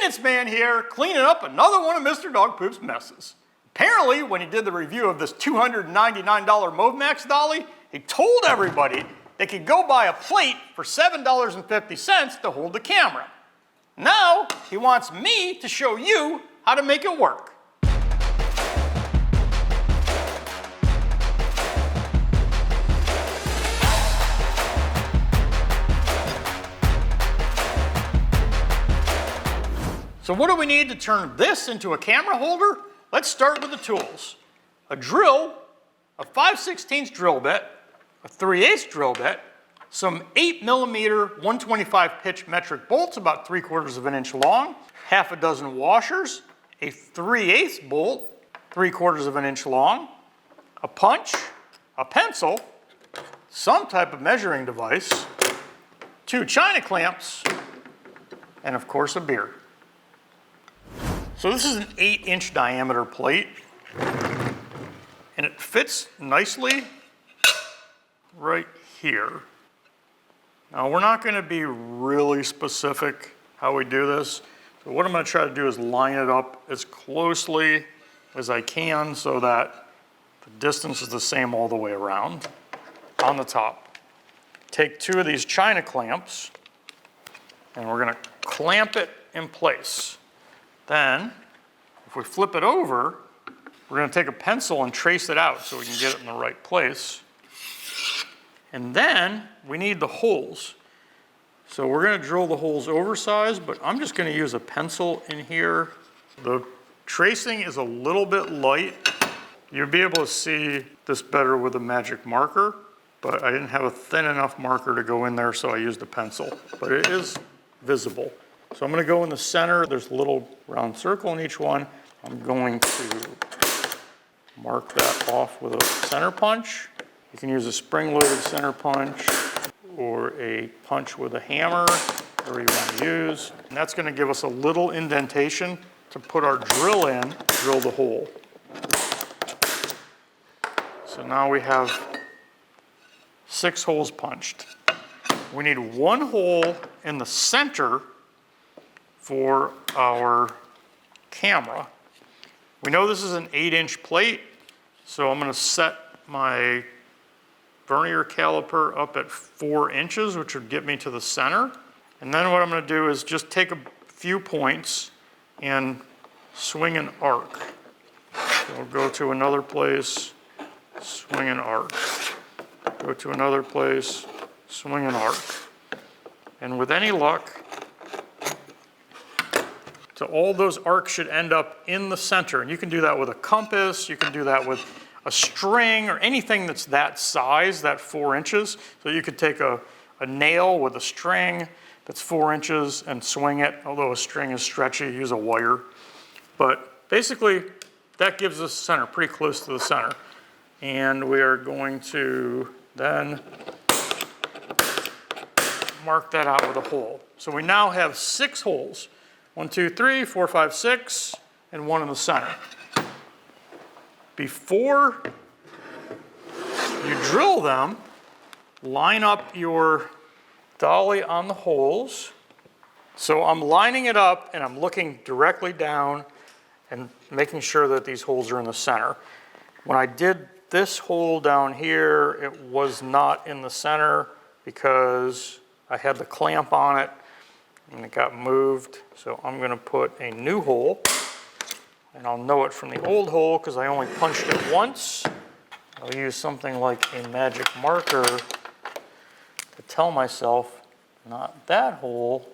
maintenance man here cleaning up another one of Mr. Dog Poop's messes. Apparently, when he did the review of this $299 Movmax Dolly, he told everybody they could go buy a plate for $7.50 to hold the camera. Now, he wants me to show you how to make it work. So what do we need to turn this into a camera holder? Let's start with the tools. A drill, a 5/16 drill bit, a 3/8 drill bit, some 8mm 125 pitch metric bolts about 3/4 of an inch long, half a dozen washers, a 3/8 bolt, 3/4 of an inch long, a punch, a pencil, some type of measuring device, 2 China clamps, and of course a beer. So this is an 8-inch diameter plate, and it fits nicely right here. Now we're not going to be really specific how we do this. So what I'm going to try to do is line it up as closely as I can so that the distance is the same all the way around on the top. Take 2 of these China clamps, and we're going to clamp it in place. Then, if we flip it over, we're going to take a pencil and trace it out so we can get it in the right place. And then we need the holes. So we're going to drill the holes oversized, but I'm just going to use a pencil in here. The tracing is a little bit light. You'll be able to see this better with a magic marker, but I didn't have a thin enough marker to go in there, so I used a pencil. But it is visible. So I'm going to go in the center. There's a little round circle in each one. I'm going to mark that off with a center punch. You can use a spring-loaded center punch or a punch with a hammer, whatever you want to use. And that's going to give us a little indentation to put our drill in, drill the hole. So now we have 6 holes punched. We need 1 hole in the center for our camera. We know this is an 8-inch plate, so I'm going to set my vernier caliper up at 4 inches, which would get me to the center. And then what I'm going to do is just take a few points and swing an arc. So I'll go to another place, swing an arc. Go to another place, swing an arc. And with any luck, so all those arcs should end up in the center. And you can do that with a compass, you can do that with a string or anything that's that size, that 4 inches. So you could take a nail with a string that's 4 inches and swing it. Although a string is stretchy, use a wire. But basically, that gives us center, pretty close to the center. And we are going to then mark that out with a hole. So we now have 6 holes. 1, 2, 3, 4, 5, 6, and 1 in the center. Before you drill them, line up your dolly on the holes. So I'm lining it up and I'm looking directly down and making sure that these holes are in the center. When I did this hole down here, it was not in the center because I had the clamp on it and it got moved. So I'm going to put a new hole, and I'll know it from the old hole because I only punched it once. I'll use something like a magic marker to tell myself not that hole,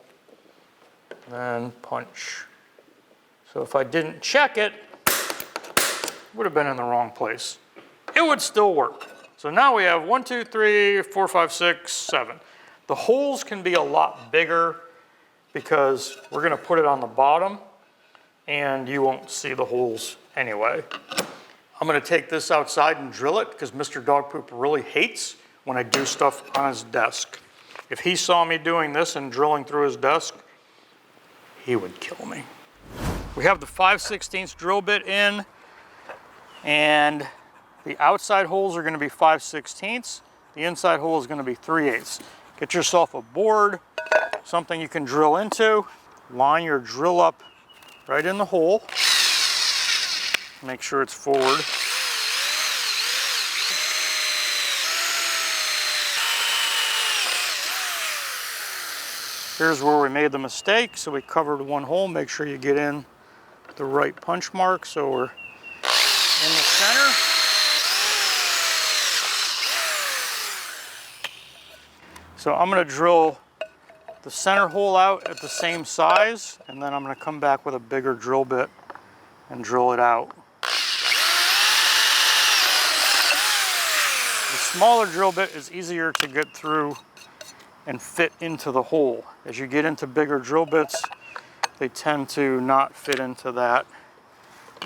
then punch. So if I didn't check it, it would have been in the wrong place. It would still work. So now we have 1, 2, 3, 4, 5, 6, 7. The holes can be a lot bigger because we're going to put it on the bottom and you won't see the holes anyway. I'm going to take this outside and drill it because Mr. Dog Poop really hates when I do stuff on his desk. If he saw me doing this and drilling through his desk, he would kill me. We have the 5/16 drill bit in, and the outside holes are going to be 5/16. The inside hole is going to be 3/8. Get yourself a board, something you can drill into. line your drill up right in the hole. Make sure it's forward. Here's where we made the mistake. So we covered one hole. Make sure you get in the right punch mark. So we're in the center. So I'm going to drill the center hole out at the same size, and then I'm going to come back with a bigger drill bit and drill it out. The smaller drill bit is easier to get through and fit into the hole. As you get into bigger drill bits, they tend to not fit into that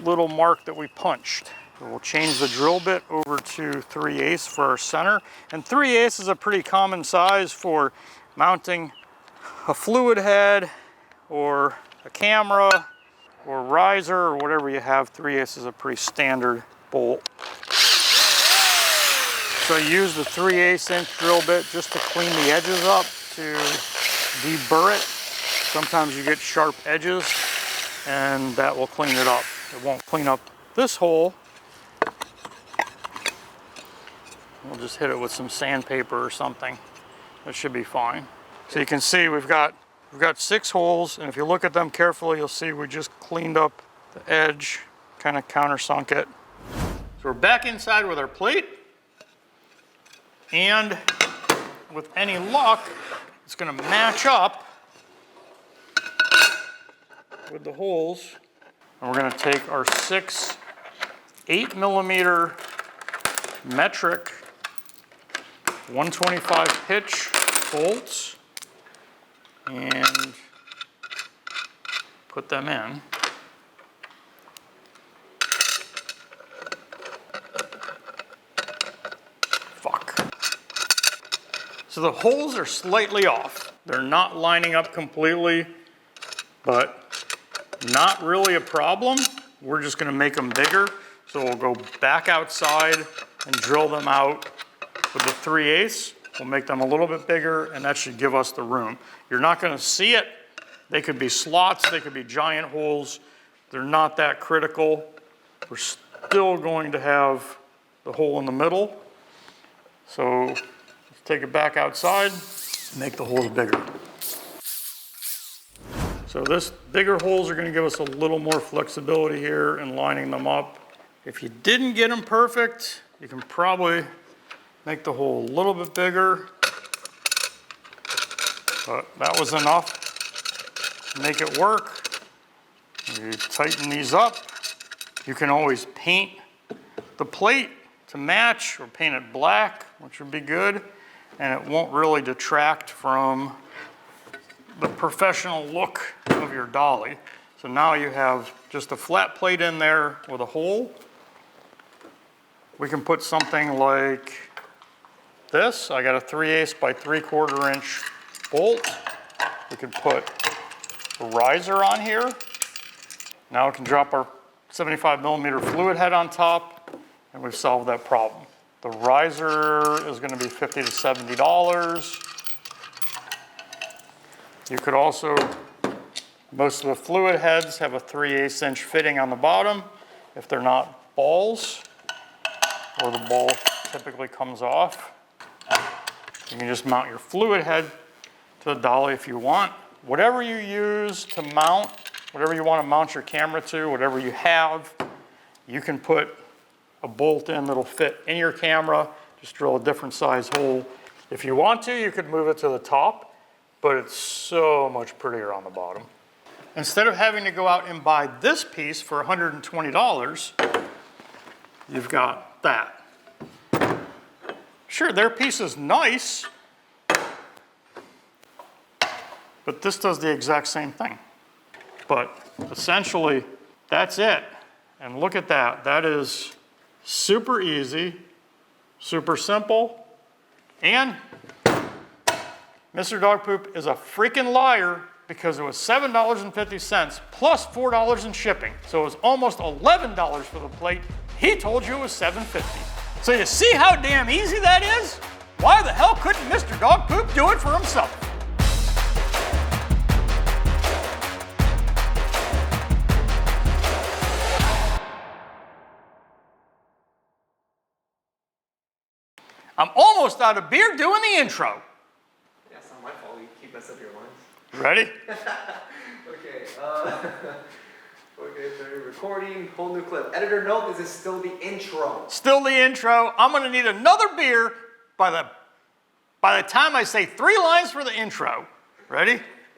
little mark that we punched. So we'll change the drill bit over to 3/8 for our center. And 3/8 is a pretty common size for mounting a fluid head or a camera or riser or whatever you have. 3/8 is a pretty standard bolt. So I use the 3/8 inch drill bit just to clean the edges up, to deburr it. Sometimes you get sharp edges and that will clean it up. It won't clean up this hole. We'll just hit it with some sandpaper or something. That should be fine. So you can see we've got 6 holes, and if you look at them carefully, you'll see we just cleaned up the edge, kind of countersunk it. So we're back inside with our plate, and with any luck, it's going to match up with the holes. And we're going to take our 6 8mm metric 125 pitch bolts and put them in. Fuck. So the holes are slightly off. They're not lining up completely, but not really a problem. We're just going to make them bigger. So we'll go back outside and drill them out with the 3/8. We'll make them a little bit bigger, and that should give us the room. You're not going to see it. They could be slots, they could be giant holes. They're not that critical. We're still going to have the hole in the middle. So let's take it back outside, make the holes bigger. So this bigger holes are going to give us a little more flexibility here in lining them up. If you didn't get them perfect, you can probably make the hole a little bit bigger, but that was enough to make it work. You tighten these up. You can always paint the plate to match, or paint it black, which would be good, and it won't really detract from the professional look of your dolly. So now you have just a flat plate in there with a hole. We can put something like this. I got a 3/8 by 3/4 inch bolt. We can put a riser on here. Now we can drop our 75mm fluid head on top, and we've solved that problem. The riser is going to be $50 to $70. You could also, most of the fluid heads have a 3/8 inch fitting on the bottom if they're not balls, or the ball typically comes off. You can just mount your fluid head to the dolly if you want. Whatever you use to mount, whatever you want to mount your camera to, whatever you have, you can put a bolt in that'll fit in your camera. Just drill a different size hole. If you want to, you could move it to the top, but it's so much prettier on the bottom. Instead of having to go out and buy this piece for $120, you've got that. Sure, their piece is nice, but this does the exact same thing. But essentially, that's it. And look at that. That is super easy, super simple, and Mr. Dog Poop is a freaking liar, because it was $7.50 plus $4 in shipping. So it was almost $11 for the plate. He told you it was $7.50. So you see how damn easy that is? Why the hell couldn't Mr. Dog Poop do it for himself? I'm almost out of beer doing the intro. Yeah, it's not my fault. You keep messing up your lines. Ready? Okay. Okay, so recording, whole new clip. Editor, note, this is still the intro. Still the intro. I'm going to need another beer by the time I say 3 lines for the intro. Ready?